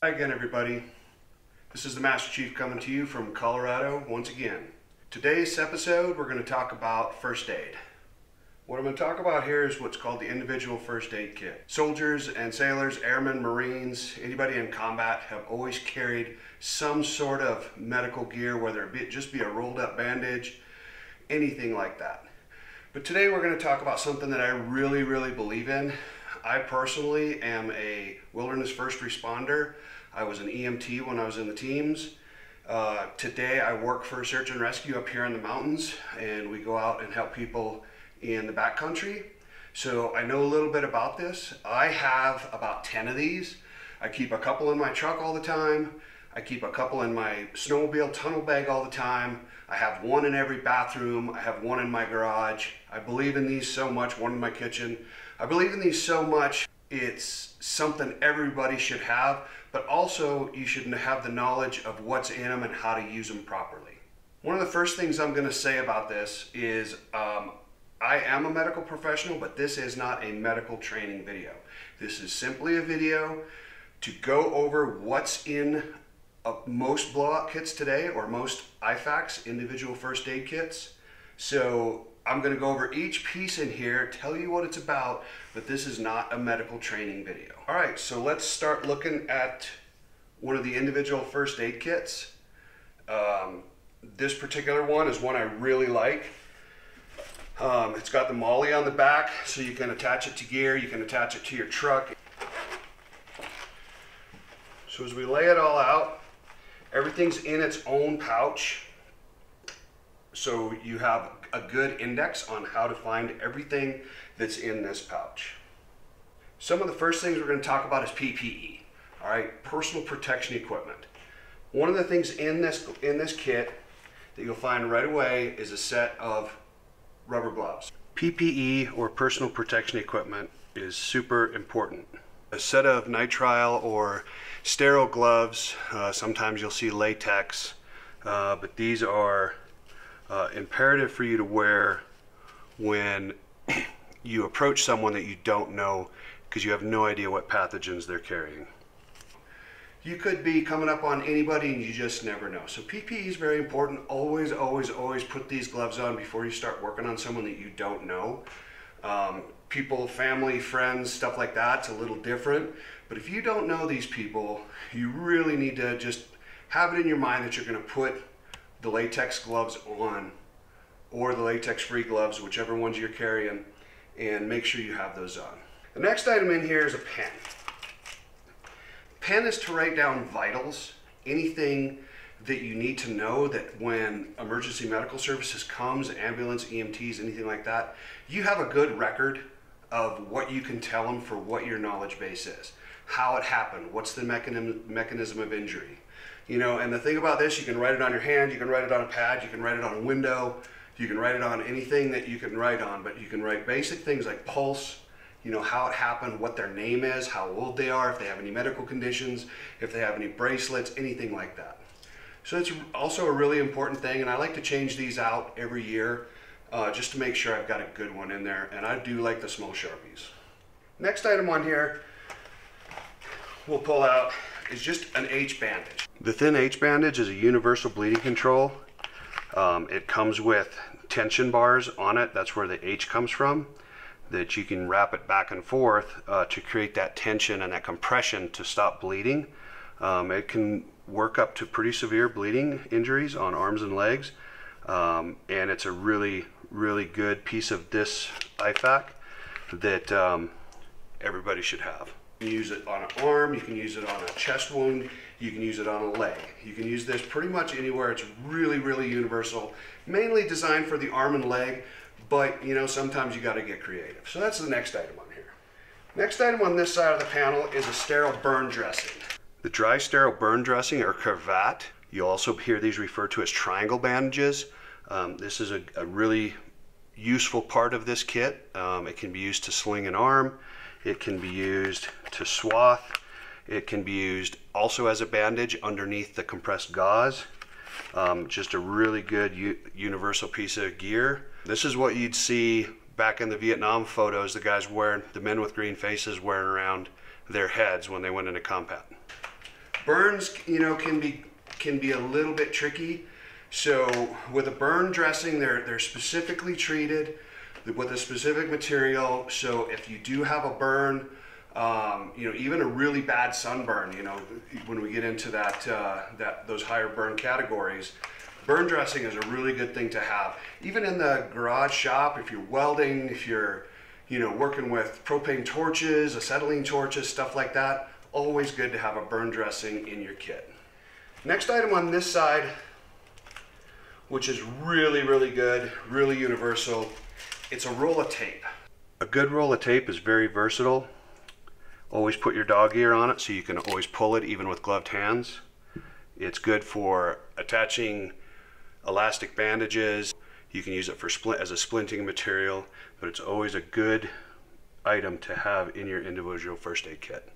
Hi again, everybody. This is the Master Chief coming to you from Colorado once again. Today's episode, we're going to talk about first aid. What I'm going to talk about here is what's called the individual first aid kit. Soldiers and sailors, airmen, Marines, anybody in combat have always carried some sort of medical gear, whether it just be a rolled up bandage, anything like that. But today we're going to talk about something that I really believe in. I personally am a wilderness first responder. I was an EMT when I was in the teams. Today I work for search and rescue up here in the mountains, and we go out and help people in the backcountry. So I know a little bit about this. I have about 10 of these. I keep a couple in my truck all the time. I keep a couple in my snowmobile tunnel bag all the time. I have one in every bathroom. I have one in my garage. I believe in these so much, one in my kitchen. I believe in these so much, it's something everybody should have, but also you should have the knowledge of what's in them and how to use them properly. One of the first things I'm going to say about this is I am a medical professional, but this is not a medical training video. This is simply a video to go over what's in most blowout kits today, or most IFAKs, individual first aid kits. So I'm going to go over each piece in here, tell you what it's about, but this is not a medical training video. All right, so let's start looking at one of the individual first aid kits. This particular one is one I really like. It's got the MOLLE on the back, so you can attach it to gear, you can attach it to your truck. So as we lay it all out, everything's in its own pouch. So you have a good index on how to find everything that's in this pouch. Some of the first things we're going to talk about is PPE, all right, personal protection equipment. One of the things in this kit that you'll find right away is a set of rubber gloves. PPE, or personal protection equipment, is super important. A set of nitrile or sterile gloves, sometimes you'll see latex, but these are imperative for you to wear when you approach someone that you don't know, because you have no idea what pathogens they're carrying. You could be coming up on anybody and you just never know. So PPE is very important. Always put these gloves on before you start working on someone that you don't know. People, family, friends, stuff like that, it's a little different. But if you don't know these people, you really need to just have it in your mind that you're going to put the latex gloves on, or the latex-free gloves, whichever ones you're carrying, and make sure you have those on. The next item in here is a pen. Pen is to write down vitals, anything that you need to know that when emergency medical services comes, ambulance, EMTs, anything like that, you have a good record of what you can tell them for what your knowledge base is, how it happened, what's the mechanism of injury. You know, and the thing about this, you can write it on your hand, you can write it on a pad, you can write it on a window, you can write it on anything that you can write on, but you can write basic things like pulse, you know, how it happened, what their name is, how old they are, if they have any medical conditions, if they have any bracelets, anything like that. So it's also a really important thing, and I like to change these out every year just to make sure I've got a good one in there, and I do like the small Sharpies. Next item on here we'll pull out is just an H bandage. The thin H bandage is a universal bleeding control. It comes with tension bars on it. That's where the H comes from, that you can wrap it back and forth to create that tension and that compression to stop bleeding. It can work up to pretty severe bleeding injuries on arms and legs, and it's a really good piece of this IFAK that everybody should have. You can use it on an arm, you can use it on a chest wound, you can use it on a leg. You can use this pretty much anywhere. It's really universal, mainly designed for the arm and leg, but you know, sometimes you got to get creative. So that's the next item on here. Next item on this side of the panel is a sterile burn dressing. The dry sterile burn dressing, or cravat, you also hear these referred to as triangle bandages. This is a really useful part of this kit. It can be used to sling an arm, it can be used to swath, it can be used also as a bandage underneath the compressed gauze. Just a really good universal piece of gear. This is what you'd see back in the Vietnam photos, the guys wearing, the men with green faces wearing around their heads when they went into combat. Burns, you know, can be a little bit tricky. So with a burn dressing, they're specifically treated with a specific material. So if you do have a burn, you know, even a really bad sunburn, you know, when we get into those higher burn categories, burn dressing is a really good thing to have. Even in the garage shop, if you're welding, if you're, you know, working with propane torches, acetylene torches, stuff like that, always good to have a burn dressing in your kit. Next item on this side, which is really, really good, really universal, it's a roll of tape. A good roll of tape is very versatile. Always put your dog ear on it so you can always pull it even with gloved hands. It's good for attaching elastic bandages. You can use it for as a splinting material, but it's always a good item to have in your individual first aid kit.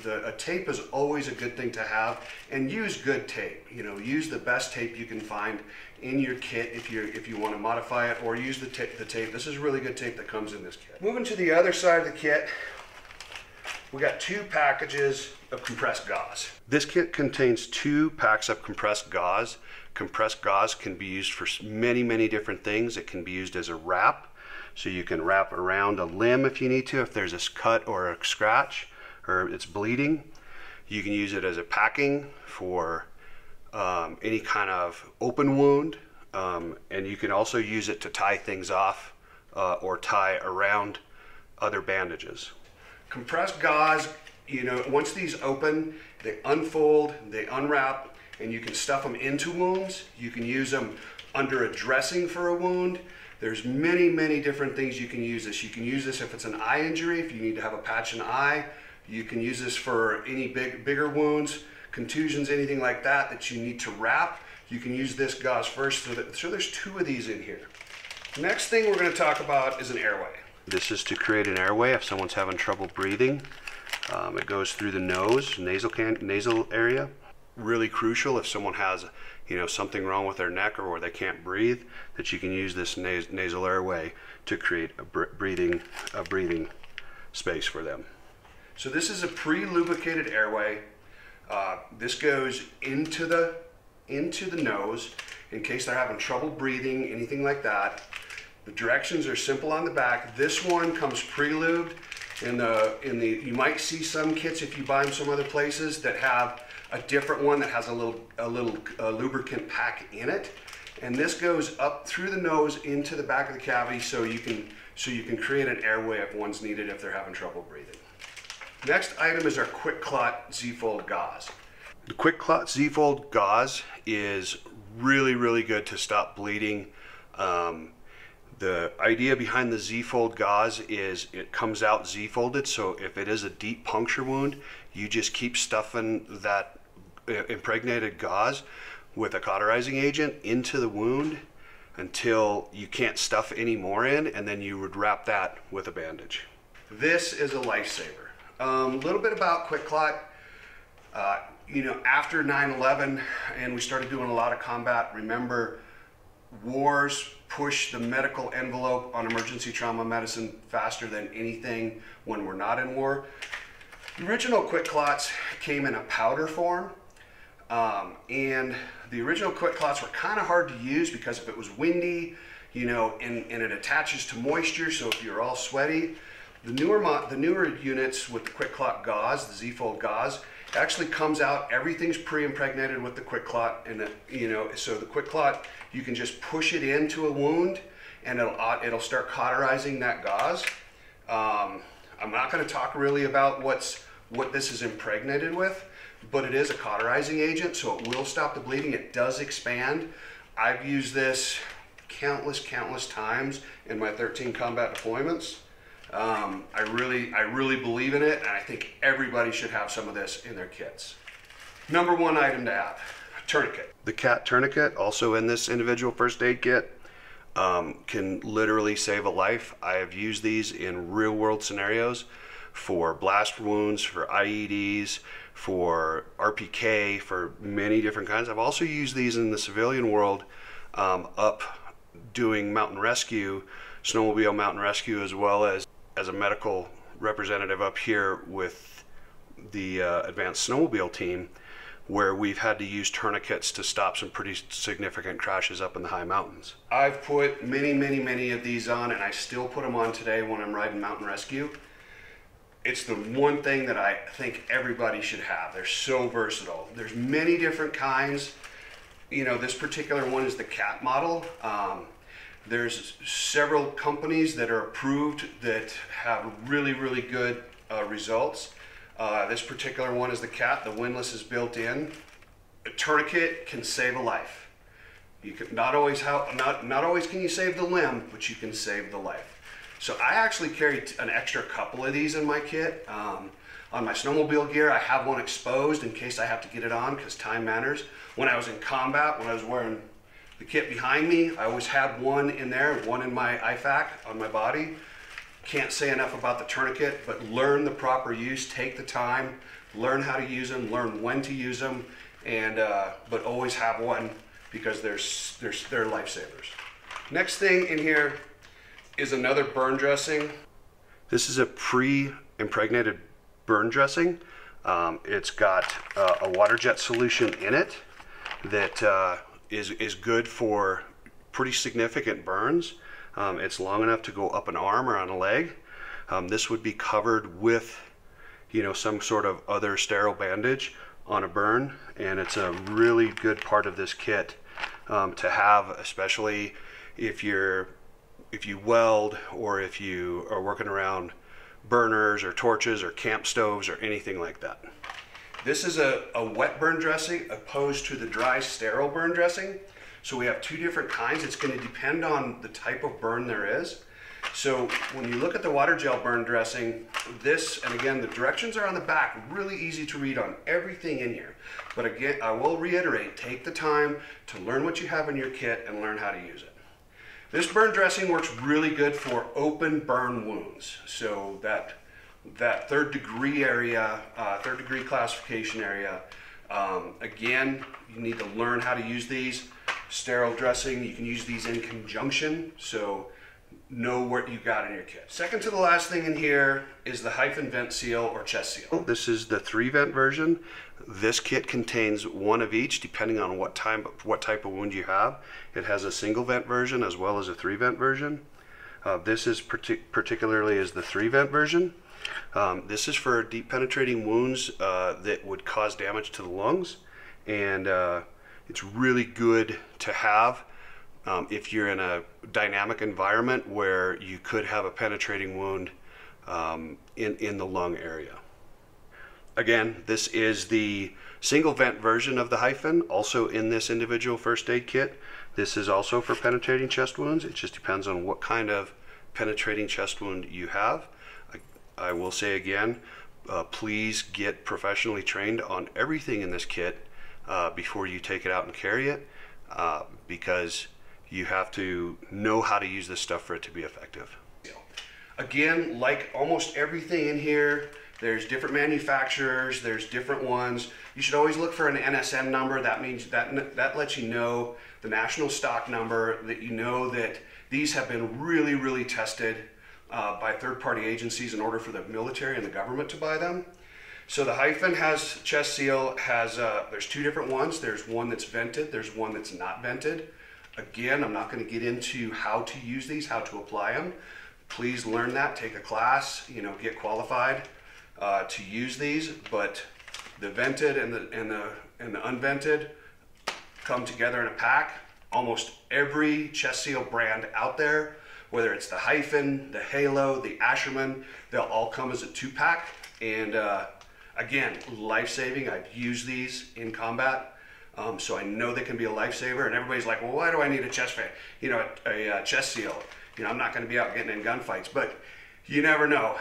A tape is always a good thing to have, and use good tape. You know, use the best tape you can find in your kit if you want to modify it, or use the tape. This is really good tape that comes in this kit. Moving to the other side of the kit, we got 2 packages of compressed gauze. This kit contains 2 packs of compressed gauze. Compressed gauze can be used for many, many different things. It can be used as a wrap, so you can wrap around a limb if you need to, if there's a cut or a scratch or it's bleeding. You can use it as a packing for any kind of open wound, and you can also use it to tie things off or tie around other bandages. Compressed gauze, you know, once these open, they unfold, they unwrap, and you can stuff them into wounds. You can use them under a dressing for a wound. There's many, many different things you can use this. You can use this if it's an eye injury, if you need to have a patch in the eye. You can use this for any bigger wounds, contusions, anything like that that you need to wrap. You can use this gauze first. So there's 2 of these in here. Next thing we're going to talk about is an airway. This is to create an airway if someone's having trouble breathing. It goes through the nose, nasal area. Really crucial if someone has, you know, something wrong with their neck or where they can't breathe, that you can use this nasal airway to create a breathing space for them. So this is a pre-lubricated airway. This goes into the nose in case they're having trouble breathing, anything like that. The directions are simple on the back. This one comes pre-lubed. You might see some kits, if you buy them some other places, that have a different one that has a little lubricant pack in it. And this goes up through the nose into the back of the cavity so you can create an airway if one's needed if they're having trouble breathing. Next item is our QuickClot Z-Fold gauze. The QuickClot Z-Fold gauze is really, really good to stop bleeding. The idea behind the Z-Fold gauze is it comes out Z-folded, so if it is a deep puncture wound, you just keep stuffing that impregnated gauze with a cauterizing agent into the wound until you can't stuff any more in, and then you would wrap that with a bandage. This is a lifesaver. A little bit about QuickClot. You know, after 9/11 and we started doing a lot of combat, remember, wars push the medical envelope on emergency trauma medicine faster than anything when we're not in war. The original QuickClots came in a powder form, and the original QuickClots were kind of hard to use because if it was windy, you know, and it attaches to moisture, so if you're all sweaty. The newer units with the QuickClot gauze, the Z-Fold gauze, it actually comes out, everything's pre-impregnated with the QuickClot, and you know, so the QuickClot, you can just push it into a wound and it'll start cauterizing that gauze. I'm not going to talk really about what this is impregnated with, but it is a cauterizing agent, so it will stop the bleeding. It does expand. I've used this countless times in my 13 combat deployments. I really believe in it, and I think everybody should have some of this in their kits. Number 1 item to have, tourniquet. The cat tourniquet, also in this individual first aid kit, can literally save a life. I have used these in real world scenarios for blast wounds, for IEDs, for RPK, for many different kinds. I've also used these in the civilian world, up doing mountain rescue, snowmobile mountain rescue, as well as a medical representative up here with the advanced snowmobile team. where we've had to use tourniquets to stop some pretty significant crashes up in the high mountains. I've put many of these on, and I still put them on today when I'm riding mountain rescue. It's the one thing that I think everybody should have. They're so versatile. There's many different kinds. You know, this particular one is the cat model. There's several companies that are approved that have really good results. This particular one is the cat. The windlass is built in. A tourniquet can save a life. You can not always can you save the limb, but you can save the life. So I actually carry an extra couple of these in my kit. On my snowmobile gear, I have one exposed in case I have to get it on, because time matters. When I was in combat, when I was wearing the kit behind me, I always had one in there, one in my IFAK on my body. Can't say enough about the tourniquet, but learn the proper use, take the time, learn how to use them, learn when to use them, and but always have one, because they're lifesavers. Next thing in here is another burn dressing. This is a pre-impregnated burn dressing. It's got a water jet solution in it that is good for pretty significant burns. It's long enough to go up an arm or on a leg. This would be covered with, you know, some sort of other sterile bandage on a burn, and it's a really good part of this kit to have, especially if you weld, or if you are working around burners or torches or camp stoves or anything like that. This is a wet burn dressing opposed to the dry sterile burn dressing. So we have two different kinds. It's going to depend on the type of burn there is. So when you look at the water gel burn dressing, this, and again, the directions are on the back, really easy to read on everything in here. But again, I will reiterate, take the time to learn what you have in your kit and learn how to use it. This burn dressing works really good for open burn wounds. So that third degree area, third degree classification area, again, you need to learn how to use these. Sterile dressing, you can use these in conjunction, so know what you got in your kit. Second to the last thing in here is the hyphen vent seal or chest seal. This is the 3-vent version. This kit contains one of each depending on what type of wound you have. It has a single vent version as well as a 3-vent version. This is particularly is the 3-vent version. This is for deep penetrating wounds that would cause damage to the lungs, and it's really good to have if you're in a dynamic environment where you could have a penetrating wound in the lung area. Again, this is the single vent version of the hyphen, also in this individual first aid kit. This is also for penetrating chest wounds. It just depends on what kind of penetrating chest wound you have. I will say again, please get professionally trained on everything in this kit before you take it out and carry it, because you have to know how to use this stuff for it to be effective. Again, like almost everything in here, there's different manufacturers, there's different ones. You should always look for an NSN number. That means that lets you know the national stock number, that you know that these have been really tested by third-party agencies in order for the military and the government to buy them. So the hyphen has chest seal, there's two different ones. There's one that's vented, there's one that's not vented. Again, I'm not going to get into how to use these, how to apply them. Please learn that, take a class, you know, get qualified to use these. But the vented and the unvented come together in a pack. Almost every chest seal brand out there, whether it's the hyphen, the halo, the Asherman, they'll all come as a 2-pack. And again, life-saving. I've used these in combat, so I know they can be a lifesaver. And everybody's like, well, why do I need a chest fan? You know, a chest seal. You know, I'm not going to be out getting in gunfights, but you never know.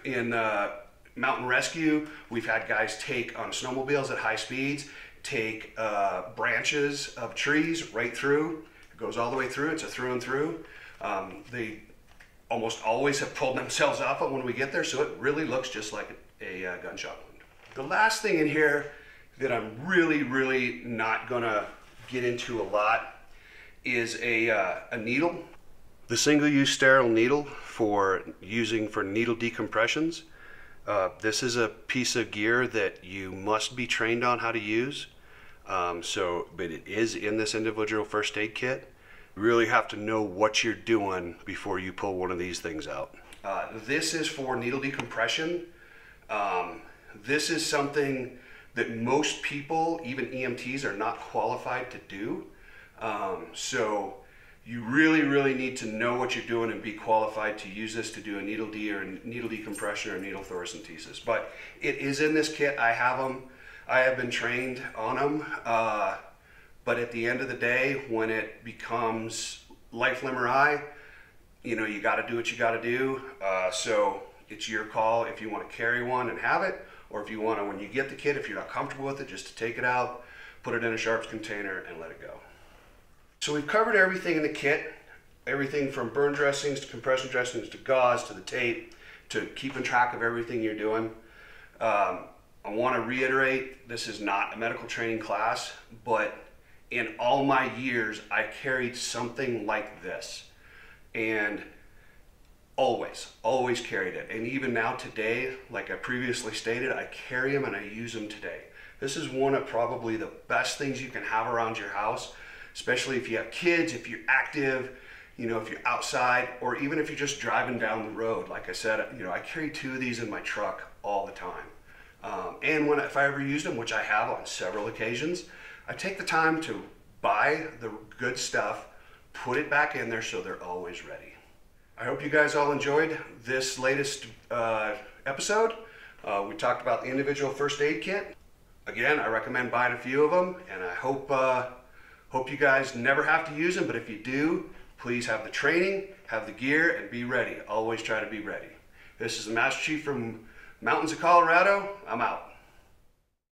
In mountain rescue, we've had guys take on snowmobiles at high speeds, take branches of trees right through. It goes all the way through. It's a through and through. They almost always have pulled themselves up when we get there, so it really looks just like a gunshot wound. The last thing in here that I'm really not gonna get into a lot is a needle. The single-use sterile needle for using for needle decompressions. This is a piece of gear that you must be trained on how to use. But it is in this individual first aid kit. You really have to know what you're doing before you pull one of these things out. This is for needle decompression. This is something that most people, even EMTs, are not qualified to do. So you really need to know what you're doing and be qualified to use this to do a needle D or needle decompression or needle thoracentesis. But it is in this kit. I have them. I have been trained on them. But at the end of the day, when it becomes life, limb, or eye, you know, you got to do what you got to do. So it's your call if you want to carry one and have it, or if you want to, when you get the kit, if you're not comfortable with it, just to take it out, put it in a sharps container and let it go. So we've covered everything in the kit, everything from burn dressings to compression dressings to gauze to the tape to keeping track of everything you're doing. I want to reiterate, this is not a medical training class, but in all my years, I carried something like this. And always carried it. And even now today, like I previously stated, I carry them and I use them today. This is one of probably the best things you can have around your house, especially if you have kids, if you're active, you know, if you're outside, or even if you're just driving down the road. Like I said, you know, I carry 2 of these in my truck all the time. And if I ever used them, which I have on several occasions, I take the time to buy the good stuff, put it back in there so they're always ready. I hope you guys all enjoyed this latest episode. We talked about the individual first aid kit. Again, I recommend buying a few of them, and I hope you guys never have to use them, but if you do, please have the training, have the gear, and be ready. Always try to be ready. This is the Master Chief from mountains of Colorado. I'm out.